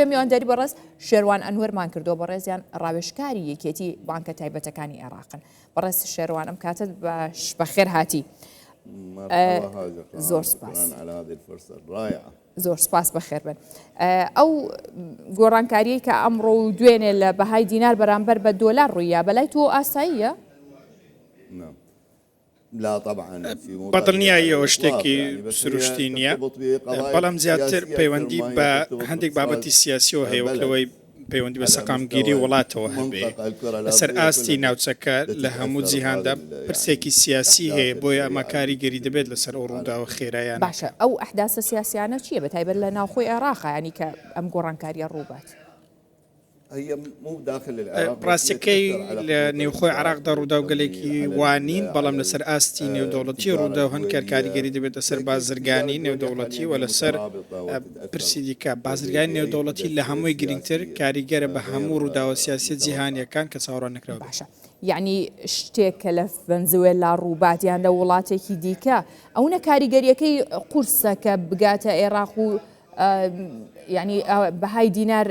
بۆیە میوانداری بەڕێز شێروان ئەنوەرمان کردو بەڕێزیان ڕاوێژکاری یەکێتی بانکە تایبەتەکانی عێراقن. بەڕێز شێروان ئەم کاتت بەخێر هاتی. زۆر سپاس زۆر سپاس بەخێر بن. ئەو گۆڕانکاریەی کە ئەمڕۆ و دوێنێ لە بەهای دینار بەرامبەر بە دۆلار ڕوویە بەلای تۆ ئاساییە؟ بەدڵ نییە ئەوە شتێکی سروشتی نییە، بەڵام زیاتر پەیوەندی بە هەندێک بابەتی سیاسیەوە هەیە وەکلەوەی پەیوەندی بە سەقامگیری وڵاتەوە هەبێ لەسەر ئاستی ناوچەکە لە هەموو جیهاندا پرسێکی سیاسی هەیە بۆیە ئەمە کاریگەری دەبێت لەسەر ئەو ڕووداوە خێرایان. باشە ئەو ئەحداسە سیاسیانە چییە بەتایبەت لە ناوخۆی عێراقا ینی کە ئەم گۆڕانکاریە ڕووبات؟ ڕاستیەکەی لە نێوخۆی عێراقدا ڕوودا و گەلێکی وانین، بەڵام لەسەر ئاستی نێودەوڵەتی ڕوودا و هەند کاریگەری دەبێت لەسەر بازرگانی نێودەوڵەتی و لەسەر پرسی دیکە بازرگانی نێودەوڵەتی لە هەمووی گرنگتر کاریگەرە بە هەموو ڕووداوە سیاسی جیهانیەکان کە چاوەڕوان نەکراوە. باشە یعنی شتێک کە لە ڤەنزوێلا ڕووباتیان لە وڵاتێکی دیکە ئەوە کاریگەریەکەی قورسە کە بگاتە عێراق و ینی بەهای دینار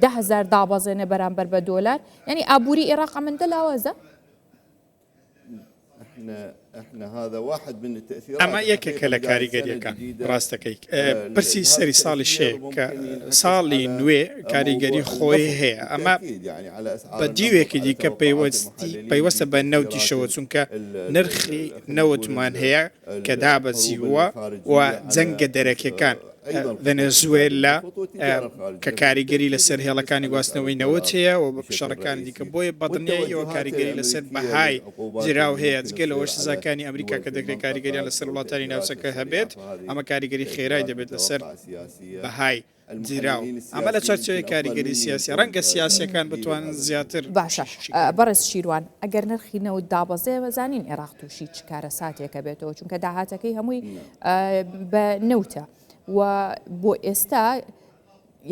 10,000 دابەزێنە بەرامبەر بە دۆلار، ینی ئابووری عێراق ئەمەندە لاوازە؟ ئەمە یەکێکە لە کاریگەریەکان ڕاستەکەی پرسی سەری ساڵی شێ کە ساڵی نوێ کاریگەری خۆی هەیە. ئەمە بە دیوێکی دیکە پەیوەستە بە نەوتیشەوە چونکە نرخی نەوتمان هەیە کە دابەزیوە و جەنگە دەرەکیەکان ڤەنێزوێلا کە کاریگەری لەسەر هێڵەکانی گواستنەوەی نەوت هەیە و بە پشەڕەکانی دیکە بۆیە بەدڵنیاییەوە کاریگەری لەسەر بەهای جراو هەیە جگە لەوە سزاکانی ئەمریکا کە دەکرێت کاریگەریان لەسەر وڵاتانی ناوچەکە هەبێت ئەمە کاریگەری خێرای دەبێت لەسەر بەهای جراو. ئەمە لە چارچەوەی کاریگەری سیاسی ڕەنگە سیاسیەکان بتوانن زیاتر. باشە بەڕێز شیروان ئەگەر نرخی نەوت دابەزێ بەزانین عێراق تووشی چ کارە ساتێکە بێتەوە چونکە داهاتەکەی هەمووی بە نەوتە و بۆ ئێستا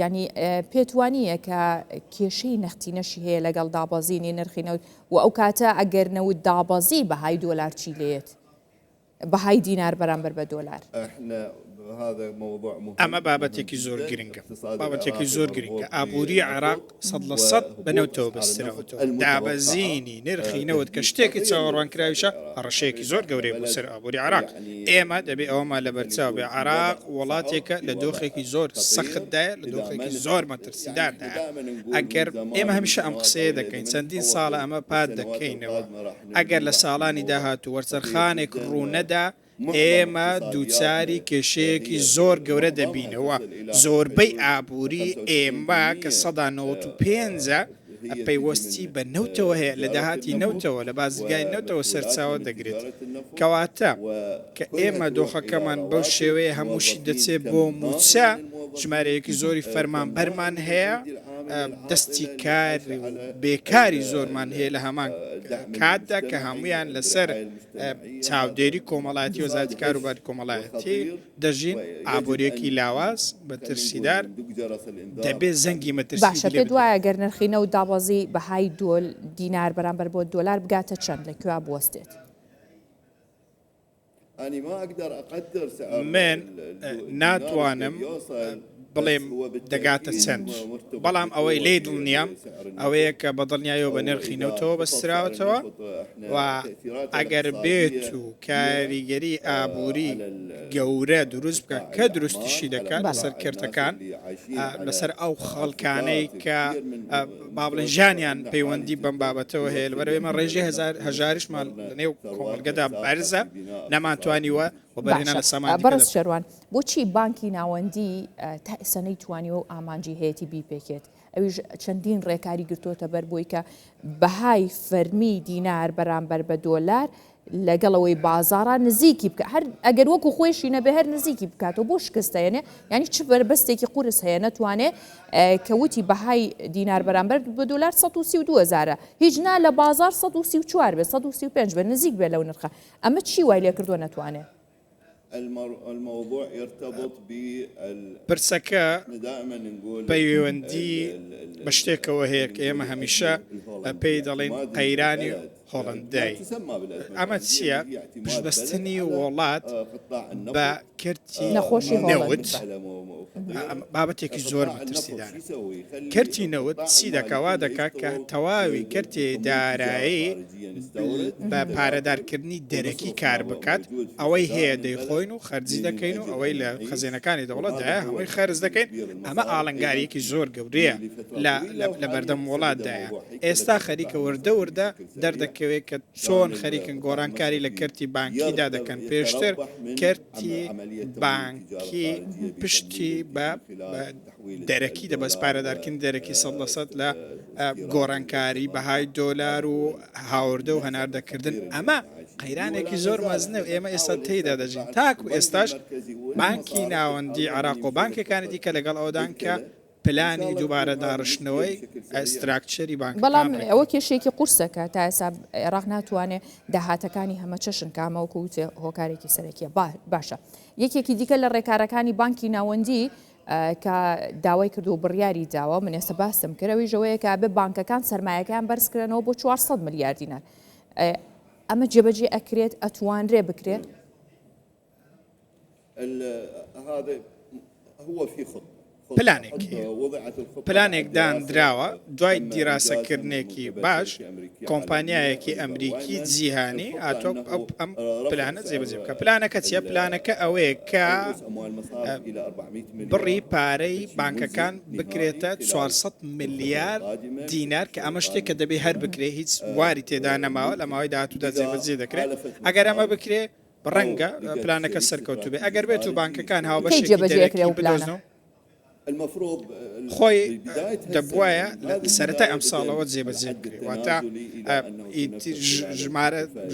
ینی پێتوانیە کە کێشەی نەختینەشی هەیە لەگەڵ دابەزینی نرخی نەوت و ئەو کاتە ئەگەر نەوت دابەزی بەهای دۆلار چی لێت بەهای دینار بەرامبەر بە دۆلار؟ ئەمە بابەتێکی زۆر گرنگە، بابەتێکی زۆر گرنگە. ئابووری عێراق 100% بەنەوتەوە بەستراوەتەوە. دابەزینی نرخی نەوت کە شتێکی چاوەڕوان کراویشە ڕەشەیەکی زۆر گەورەی بۆ سەر ئابووری عێراق. ئێمە دەبێ ئەوەمان لە بەرچاو بێ. عێراق وڵاتێکە لە دۆخێکی زۆر سەختدایە، لە دۆخێکی زۆر مەترسیداردایە. ئەگەر ئێمە هەمیشە ئەم قسەیە دەکەین چەندین ساڵە ئەمە پات دەکەینەوە، ئەگەر لە ساڵانی داهاتوو وەرچەرخانێک ڕوو نەدا ئێمە دووچاری کێشەیەکی زۆر گەورە دەبینەوە. زۆربەی ئابووری ئێمە کە 95 پەیوەستی بە نەوتەوە هەیە، لە داهاتی نەوتەوە لە بازرگای نەوتەوە سەرچاوە دەگرێت. کەواتە کە ئێمە دۆخەکەمان بەو شێوەیە هەمووشی دەچێت بۆ موچە، ژمارەیەکی زۆری فەرمانبەرمان هەیە، دەستی کار بێکاری زۆرمان هەیە لە هەمان کاتدا کە هەمویان لەسەر چاودێری کۆمەڵایەتی وەزارەتی کاروباری کۆمەڵایەتی دەژین. ئابوووریەکی لاواز بە ترسیدار دەبێت زەنگی مەترسی. باشە پێت وایە گەر نرخی نەوت دابەزی بەهای دینار بەرامبەر بۆ دۆلار بگاتە چەند لەکوێ بوەستێت؟ من ناتوانم بڵێم دەگاتە چەند، بەڵام ئەوەی لێ دڵنیام ئەوەیە کە بە دڵنیایەوە بە نرخی نەوتەوە بەستراوەتەوە و ئەگەر بێت و کاریگەری ئابووری گەورە دروست بکە کە دروستیشی دەکات لەسەر کردەکان، لەسەر ئەو خەڵکانەی کە با بڵێن ژیانیان پەیوەندی بەم بابەتەوە هەیە. لەبەرەوەی ئێمە ڕێژەی هەژاریشمان لەنێو کۆمەلگەدا بەرزە، نەمانتوانیوە بەڕست شەروان بۆچی بانکی ناوەندی تا ئێستا نەیتوانیوە و ئامانجی هەیەی بیپێکێت؟ ئەویش چەندین ڕێکاری گرتوۆتە بەر بۆی کە بەهای فەرمی دینار بەرامبەر بە دۆلار لەگەڵەوەی بازاڕە نزیکی بکە، هەر ئەگەر وەکو خۆشی نەبێ هەر نزیکی بکاتەوە بۆ شکستەیەنێ، ینی چ بەربەستێکی قورس هەیە نەتوانێت کەوتی بەهای دینار بەرامبەر بە دۆلار 132,000 هیچ نا لە بازار 134 بێ 135 بە نزیک بێ لەو نرخە. ئەمە چی وای لێ کردووە نەتوانێت؟ پرسەکە پەیوەندی بە شتێکەوە هەیە کە ئێمە هەمیشە پێی دەڵێن قەیرانی هۆڵندای ئەمە چییە پشتبەستنی وڵات بە کردی نەخۆشی نەوت بابەتێکی زۆر مەترسیدانە کردی نەوت چی دەکەوا دەکا کە تەواوی کردی دارایی بە پارەدارکردنی دەرەکی کار بکات ئەوەی هەیە دەیخۆین و خەرجی دەکەین و ئەوەی لە خەزینەکانی دەوڵەتدایە هەمووی خەرز دەکەین ئەمە ئاڵنگاریەکی زۆر گەورەیە لە بەردەم وڵاتدایە ئێستا خەریکە وردە وردە دەردەکەوێت کە چۆن خەریکن گۆڕانکاری لە کردی بانکیدا دەکەن پێشتر کردی بانکی پشتی بە دەرەکی دەبەست پارەدارکردن دەرەکی 100% لە گۆڕانکاری بەهای دۆلار و هاوردە و هەناردەکردن ئەمە قەیرانێکی زۆر مەزنە و ئێمە ئێستا تێیدا دەژین تاکو ئێستاش بانکی ناوەندی عراق و بانکەکانی دیکە لەگەڵ ئەودان کە پلانی دووبارە داڕشتنەوەی ئەستراکچەری بانک بەڵام ئەوە کێشێکی قورسەکە تا ئێستا عێراق ناتوانێت داهاتەکانی هەمە چەشن کامەوەکو وتێ هۆکارێکی سەرەکیە باشە یەکێکی دیکە لە ڕێکارەکانی بانکی ناوەندی کە داوای کردو و بڕیاری داوە من ئێستا باسم کردەوەی ژەوەیە کە بە بانکەکان سەرمایەکان بەرزکردنەوە بۆ 400 ملیار دینار ئەمە جێبەجێ ئەکرێت ئەتوانرێ بکرێت پلانێک دانراوە دوای دیراسەکردنێکی باش کۆمپانیایەکی ئەمریکی جیهانی ئاتۆ ئەم پلانە جێبەجێ بکە پلانەکە چیە پلانەکە ئەوەیە کە بڕی پارەی بانکەکان بکرێتە 400 ملیار دینار کە ئەمە شتێک کە دەبێ هەر بکرێ هیچ واری تێدا نەماوە لە ماوەی داهاتوودا جێبەجێ دەکرێت ئەگەر ئەمە بکرێ ڕەنگە پلانەکە سەرکەوتوو بێ ئەگەر بێت و بانکەکان هاوبەشێکی دەرەکی بدۆزنەوە خۆی دەبواە سەرەتای ئەم ساڵەوە جێبەجێ بکرێت واتە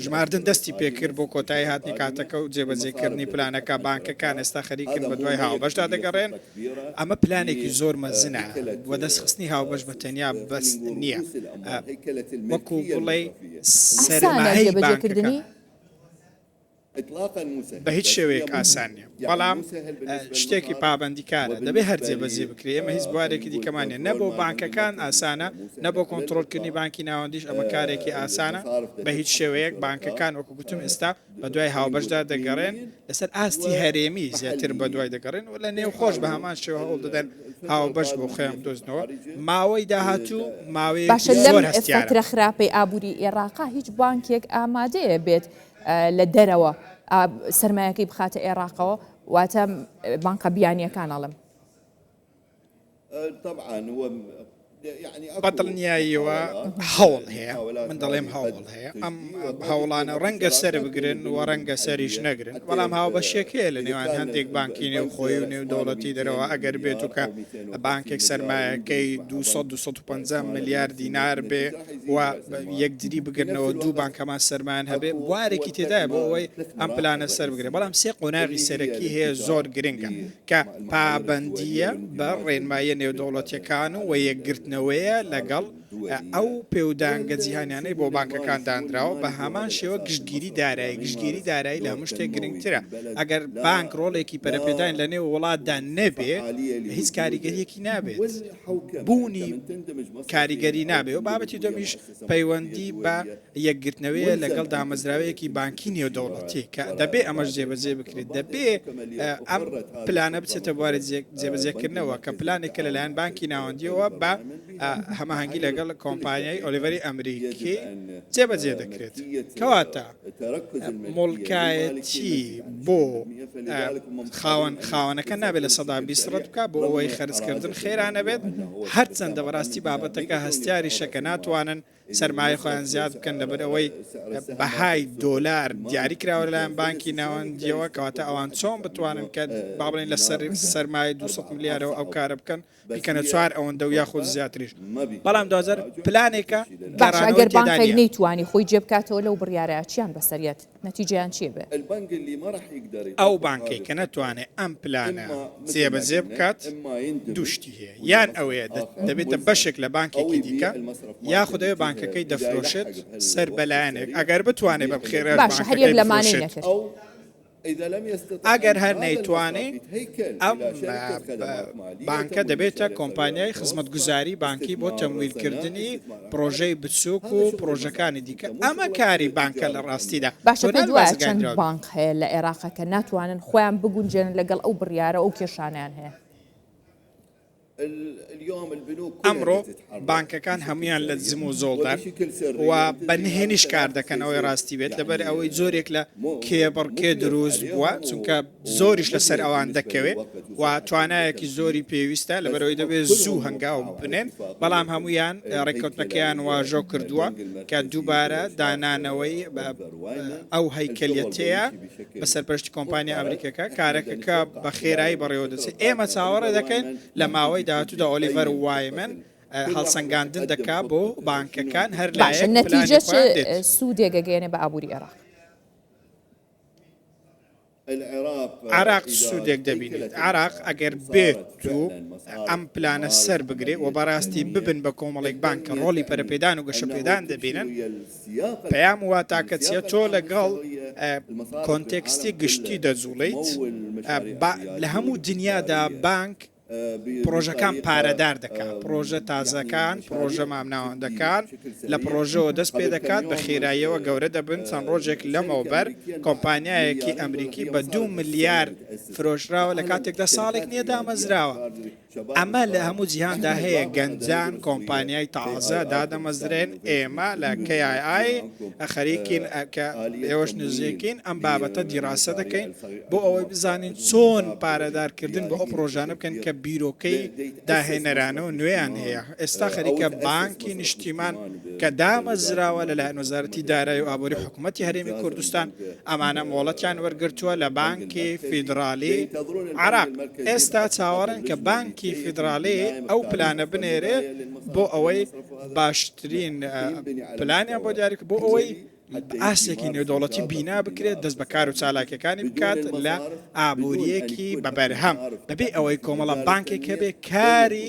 ژماردن دەستی پێکرد بۆ کۆتایی هاتنی کاتەکە و جێبەجێکردنی پلانەکە بانکەکان ئێستا خەریکن بە دوای هاوبەشدا دەگەڕێن ئەمە پلانێکی زۆر مەزنە وە دەستخستنی هاوبەش بە تەنیا بەس نییە وەکو بڵێ سەرمایهی بانکەکان بە هیچ شێوەیەک ئاسان نیە بەڵام شتێکی پابندیکارە دەبێ هەر جێبەجێ بکرێ ئێمە هیچ بوارێکی دیکەمانە نەبوو بانکەکان ئاسانە نەبوو کۆنتڕۆلکردنی بانکی ناوەندیش ئەمە کارێکی ئاسانە بە هیچ شێوەیەک بانکەکان وەکو گوتم ئێستا بە دوای هاوبەشدا دەگەڕێن لەسەر ئاستی هەرێمی زیاتر بە دوای دەگەڕێن و لە نێو خۆش بە هەمان شێوە هەوڵ دەدەن هاوبەش بۆ خۆیان بدۆزنەوە ماوەی داهاتوو ماوەیە زۆر هەستیارە فترە خراپەی ئابووری عێراقا هیچ بانکێک ئامادەیە بێت لە دەرەوە سەرمایەکەی بخاتە عێراقەوە واتە بانکە بیانیەکان ئەڵم بەدڵنیاییەوە هەوڵ هەیە من دەڵێم هەوڵ هەیە ئەم هەوڵانە ڕەنگە سەر بگرن و ڕەنگە سەریش نەگرن بەڵام هاوبەشێک هەیە لە نێوان هەندێک بانکی نێو خۆی و نێو دەوڵەتی دەرەوە ئەگەر بێت و کە بانکێک سەرمایەکەی 250 ملیار دینار بێ و یەکدری بگرنەوە دوو بانکەمان سەرمان هەبێ بوارێکی تێدایە بۆ ئەوەی ئەم پلانە سەر بگرێت بەڵام سێ قۆناغی سەرەکی هەیە زۆر گرنگە کە پابەندیە بە ڕێنمایە نێودەوڵەتیەکان و یەکگرتنەوەیە لەگەڵ ئەو پێودانگە جیهانیانەی بۆ بانکەکان دانراوە بە هەمان شێوە گشتگیری دارایی لە هەموو شتێک گرنگترە ئەگەر بانک ڕۆڵێکی پەرەپێدان لە نێو وڵاتدا نەبێت هیچ کاریگەریەکی نابێت بوونی کاریگەری نابێت و بابەتی دۆمیش پەیوەندی بە یەکگرتنەوەیە لەگەڵ دامەزراوەیەکی بانکی نێودەوڵەتی کە دەبێ ئەمەش جێبەجێ بکرێت دەبێ ئەم پلانە بچێتە بوارە جێبەجێکردنەوە کە پلانێکە لەلایەن بانکی ناوەندیەوە بە هەماهەنگی لەگەڵ کۆمپانیای ئۆلیڤەری ئەمریکی جێبەجێ دەکرێت کەواتە مڵکایەتی بۆ خاوەنەکە نابێت لە 120 بکە بۆ ئەوەی خەرجکردن خێرانە بێت هەرچەندە بەڕاستی بابەتەکە هەستیاری شەکە ناتوانن سەرمایە خۆیان زیاد بکەن لەبەر ئەوەی بەهای دۆلار دیاری کراوە لەلایەن بانکی ناوەندیەوە کەواتە ئەوان چۆن بتوانن کە با بڵێن لە سەرمایە 200 ملیارەوە ئەو کارە بکەن بیکەنە 4 ئەوەندە و یاخود زیاتریش بەڵام 2000 پلانێکە ئەگەر بانکەی نەیتوانی خۆی جێبکاتەوە لەو بڕیارەیە چیان بەسەریەت نەتیجەیان چیە بێ ئەو بانکەی کە نەتوانێت ئەم پلانە جێبەجێ بکات دوشتی هەیە یان ئەوەیە دەبێتە بەشێک لە بانکێکی دیکە یاخودەوێ ئەگەر هەر نەیتوانێ ئەم بانکە دەبێتە کۆمپانیای خزمەتگوزاری بانکی بۆ تەمویلکردنی پرۆژەی بچووک و پرۆژەکانی دیکە ئەمە کاری بانکە لە ڕاستیدا باشە دوای چەند بانک هەیە لە عێراقا کە ناتوانن خۆیان بگونجێن لەگەڵ ئەو بڕیارە ئەو کێشانیان هەیە ئەمڕۆ بانکەکان هەمویان لە زم و زۆڵدان و بەنهێنیش کار دەکەنەوەی ڕاستی بێت لەبەر ئەوەی زۆرێک لە کێبڕکێ دروست بووە چونکە زۆریش لەسەر ئەوان دەکەوێت و توانایەکی زۆری پێویستە لەبەرەوەی دەبێت زوو هەنگاو بنێن بەڵام هەمویان ڕێککەوتنەکەیان واژۆ کردووە کە دووبارە دانانەوەی ئەو هەیکەلیەتەیە بەسەرپەرشتی کۆمپانیا ئەمریکەکە کارەکەکە بە خێرایی بەڕێوە دەچێت ئێمە چاوەڕێ دەکەین لە ماوەی داهاتوودا ئۆلیڤەر وایمن هەڵسەنگاندن دەکا بۆ بانکەکان هەر باشە نەتیجە سوودێگەگەێنێ بە ئابووری عێراق عراق سوودێک دەبینێت عراق ئەگەر بێت و ئەم پلانە سەر بگرێت و بەڕاستی ببن بە کۆمەڵێک بانکە ڕۆلی پەرەپێدان و گەشەپێدان دەبینن پەیام وا تاکە چیە تۆ لەگەڵ کۆنتێکستی گشتی دەجوڵیت لە هەموو دنیادا بانک پرۆژەکان پارەدار دەکات پرۆژە تازەکان پرۆژە مامناوەندەکان لە پرۆژەوە دەست پێ دەکات بە خێراییەوە گەورە دەبن چەند ڕۆژێک لەمەوبەر کۆمپانیایەکی ئەمریکی بە 2 ملیار فرۆشراوە لە کاتێکدا ساڵێک نییە دامەزراوە ئەمە لە هەموو جیهاندا هەیە گەنجان کۆمپانیای تازە دادەمەزرێن ئێمە لە KII خەریکین کە ئێوەش نزیکین ئەم بابەتە دیراسە دەکەین بۆ ئەوەی بزانین چۆن پارەدارکردن بە ئەو پرۆژانە بکەن کە بیرۆکەی داهێنەرانەوە نوێیان هەیە ئێستا خەریکە بانکی نیشتیمان کە دامەزراوە لەلایەن وەزارەتی دارایی و ئابووری حکوومەتی هەرێمی کوردستان ئەمانە مۆڵەتیان وەرگرتووە لە بانکی فیدرالی عراق ئێستا چاوەڕن کە بانکی فیدرالی ئەو پلانە بنێرێ بۆ ئەوەی باشترین پلانیان بۆ دیاری بۆ ئەوەی ئاسێکی نێودوڵەتی بینا بکرێت دەست بەکار و چالاکیەکانی بکات لە ئابوووریەکی بەبەرهەم بەبێ ئەوەی کۆمەڵە بانکێک هەبێ کاری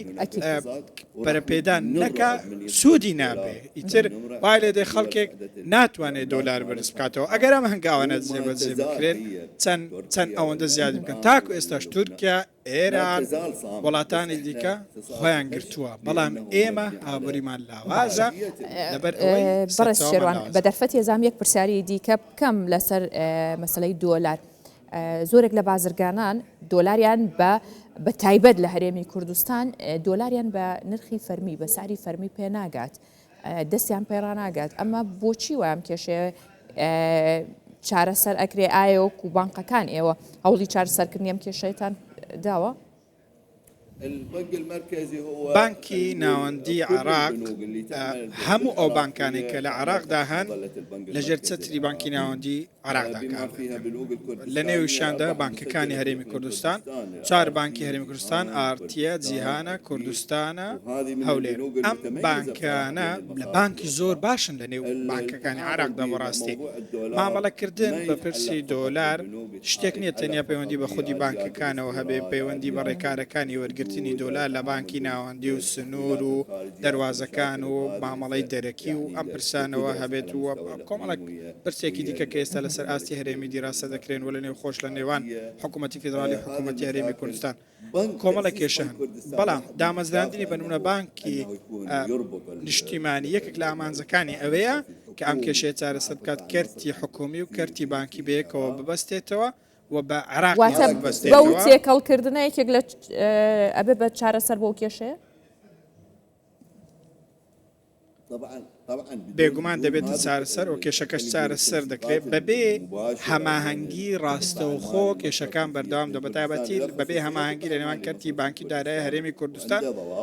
پەرەپێدان نەکا سوودی نابێ ئیتر وای لێ دەی خەڵکێک ناتوانێت دۆلار بەرز بکاتەوە ئەگەر ئەم هەنگاوانە جێبەجێ بکرێن چەند ئەوەندە زیادی بکەن تاکو ئێستاش تورکیا ئێران وڵاتانی دیکە خۆیان گرتووە بەڵام ئێمە ئابووریمان لاوازە لەبەر بەڕێز شێروان بە دەرفەتی هێزام یەک پرسیاری دیکە بکەم لەسەر مەسەلەی دۆلار زۆرێک لە بازرگانان دۆلاریان بە تایبەت لە هەرێمی کوردستان دۆلاریان بە نرخی فەرمی بە ساری فەرمی پێ ناگات دەستیان پێڕاناگات ئەمە بۆچی وام کێشێ چارەسەر ئەکرێ ئایا وەکو بانقەکان ئێوە هەوڵی چارەسەرکردنی ئەم کێشەیتان داوە؟ بانکی ناوەندی عراق هەموو ئەو بانکانی کە لە عراقدا هەن لەژێر چەتری بانکی ناوەندی عراقدا لە نێویشاندا بانکەکانی هەرێمی کوردستان 4 بانکی هەرێمی کوردستان ئارتیە جیهانە کوردستانە هەولێر ئەم بانکانە لە بانکی زۆر باشن لە نێو بانکەکانی عراقدا بەڕاستی مامەڵەکردن بە پرسی دۆلار شتێک نییە تەنیا پەیوەندی بە خودی بانکەکانەوە هەبێ پەیوەندی بە ڕێکارەکانی وەرگرتنی دۆلار لە بانکی ناوەندی و سنوور و دەواازەکان و مامەڵی دەرەکی و ئەم پرسانەوە هەبێت و کۆمەڵک پرسێکی دیکە کە ئێستا لەسەر ئاستی هەرێمی دیراسە دەکرێن و لە نێو خۆش لە نێوان حکوومەتی فیدرالی حکوومەتی هەرێمی کوردستان کۆمەڵە کێشەن بەڵام دامەزراندنی بەنمونە بانکی نیشتیمانی یەکێک لە ئامانجەکانی ئەوەیە کە ئەم کێشەیە چارەسەر بکات کەرتی حکومی و کەرتی بانکی بەیەکەوە ببەستێتەوە و بە عراق بەو تێکەڵکردنەیەکێک لە ئەبێ بە چارەسەر بۆ کێشەیە بێگومان دەبێت چارەسەر و کێشەکەش چارەسەر دەکرێت بەبێ هەماهەنگی ڕاستەوخۆ کێشەکان بەردەوام دەبەتابەتی بەبێ هەماهەنگی لە نێوان کەرتی بانکی دارایی هەرێمی کوردستان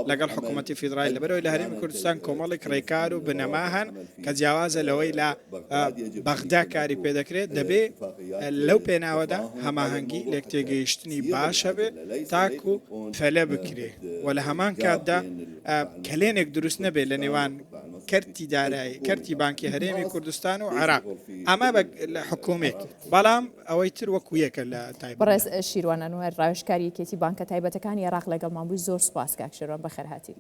لەگەڵ حکوومەتی فیدرالی لەبەرەوەی لە هەرێمی کوردستان کۆمەڵێک ڕێکار و بنەما هەن کە جیاوازە لەوەی لە بەغدا کاری پێدەکرێت دەبێ لەو پێناوەدا هەماهەنگی لێک تێگەیشتنی باشە بێ تاکو فەلە بکرێ و لە هەمان کاتدا کەلێنێک دروست نەبێت لە نێوان کەرتی دارایی کەرتی بانکی هەرێمی کوردستان و عراق ئەمە لە حکوومێت بەڵام ئەوەی تر وەکو یەکە لە تایبەت بەڕێز شیروانان و ڕاوێژکاریەکێتی بانکە تایبەتەکانی عێراق لەگەڵمان بووی زۆر سوپاس کاک شێروان بەخێرهاتی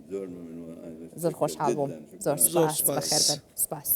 زۆر خۆشحاڵ بووم زۆر سپاس بەخێر بن سپاس